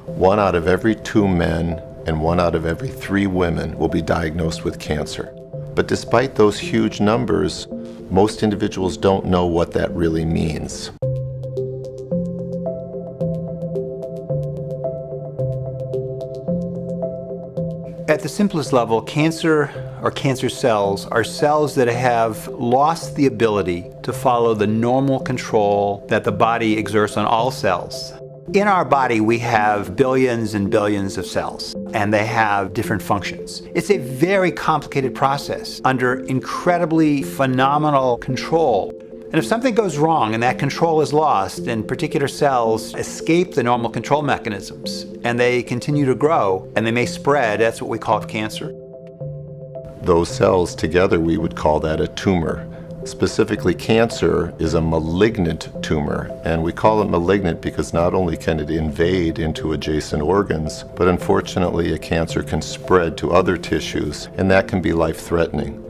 1 out of every 2 men and 1 out of every 3 women will be diagnosed with cancer. But despite those huge numbers, most individuals don't know what that really means. At the simplest level, cancer or cancer cells are cells that have lost the ability to follow the normal control that the body exerts on all cells. In our body, we have billions and billions of cells, and they have different functions. It's a very complicated process under incredibly phenomenal control. And if something goes wrong and that control is lost, and particular cells escape the normal control mechanisms, and they continue to grow, and they may spread, that's what we call cancer. Those cells together, we would call that a tumor. Specifically, cancer is a malignant tumor, and we call it malignant because not only can it invade into adjacent organs, but unfortunately a cancer can spread to other tissues, and that can be life-threatening.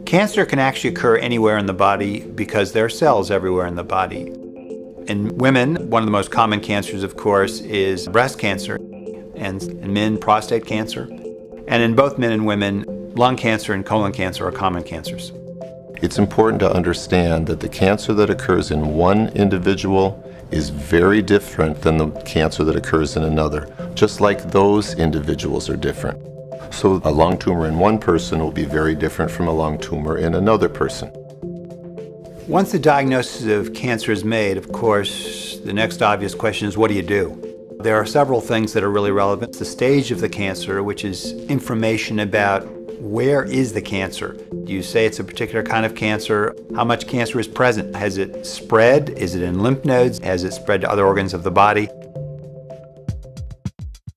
Cancer can actually occur anywhere in the body because there are cells everywhere in the body. In women, one of the most common cancers, of course, is breast cancer, and in men, prostate cancer. And in both men and women, lung cancer and colon cancer are common cancers. It's important to understand that the cancer that occurs in one individual is very different than the cancer that occurs in another, just like those individuals are different. So a lung tumor in one person will be very different from a lung tumor in another person. Once the diagnosis of cancer is made, of course, the next obvious question is, what do you do? There are several things that are really relevant. The stage of the cancer, which is information about where is the cancer. Do you say it's a particular kind of cancer? How much cancer is present? Has it spread? Is it in lymph nodes? Has it spread to other organs of the body?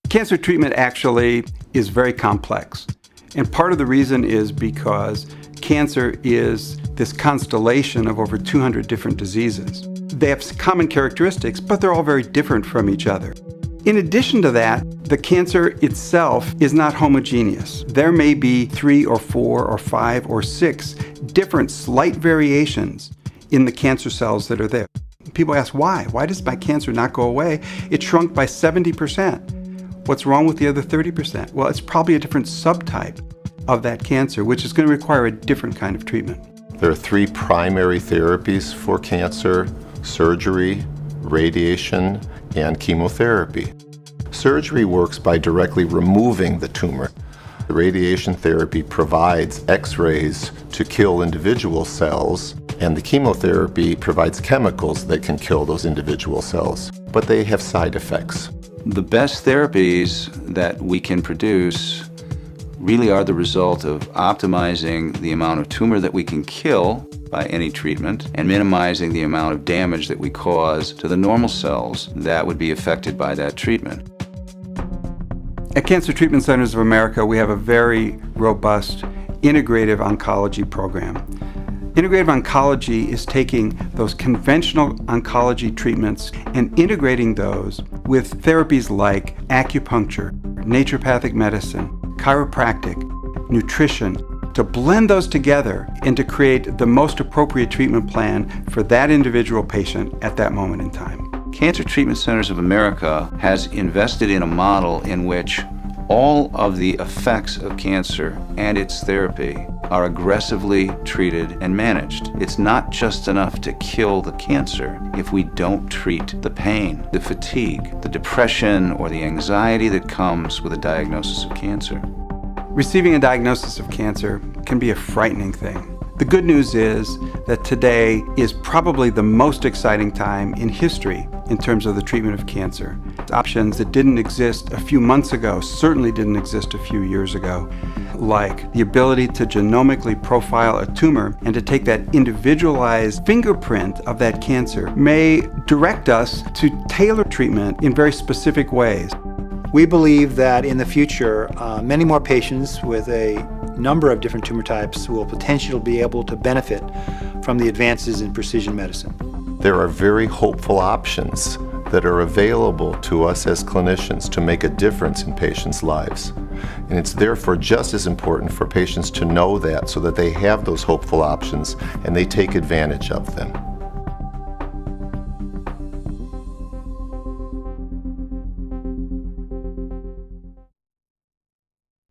Cancer treatment actually is very complex. And part of the reason is because cancer is this constellation of over 200 different diseases. They have common characteristics, but they're all very different from each other. In addition to that, the cancer itself is not homogeneous. There may be 3 or 4 or 5 or 6 different slight variations in the cancer cells that are there. People ask, why? Why does my cancer not go away? It shrunk by 70%. What's wrong with the other 30%? Well, it's probably a different subtype of that cancer, which is going to require a different kind of treatment. There are 3 primary therapies for cancer: surgery, radiation, and chemotherapy. Surgery works by directly removing the tumor. The radiation therapy provides X-rays to kill individual cells, and the chemotherapy provides chemicals that can kill those individual cells, but they have side effects. The best therapies that we can produce really are the result of optimizing the amount of tumor that we can kill by any treatment and minimizing the amount of damage that we cause to the normal cells that would be affected by that treatment. At Cancer Treatment Centers of America, we have a very robust integrative oncology program. Integrative oncology is taking those conventional oncology treatments and integrating those with therapies like acupuncture, naturopathic medicine, chiropractic, nutrition, to blend those together and to create the most appropriate treatment plan for that individual patient at that moment in time. Cancer Treatment Centers of America has invested in a model in which all of the effects of cancer and its therapy are aggressively treated and managed. It's not just enough to kill the cancer if we don't treat the pain, the fatigue, the depression, or the anxiety that comes with a diagnosis of cancer. Receiving a diagnosis of cancer can be a frightening thing. The good news is that today is probably the most exciting time in history in terms of the treatment of cancer. Options that didn't exist a few months ago certainly didn't exist a few years ago, like the ability to genomically profile a tumor and to take that individualized fingerprint of that cancer may direct us to tailor treatment in very specific ways. We believe that in the future, many more patients with a number of different tumor types will potentially be able to benefit from the advances in precision medicine. There are very hopeful options that are available to us as clinicians to make a difference in patients' lives. And it's therefore just as important for patients to know that so that they have those hopeful options and they take advantage of them.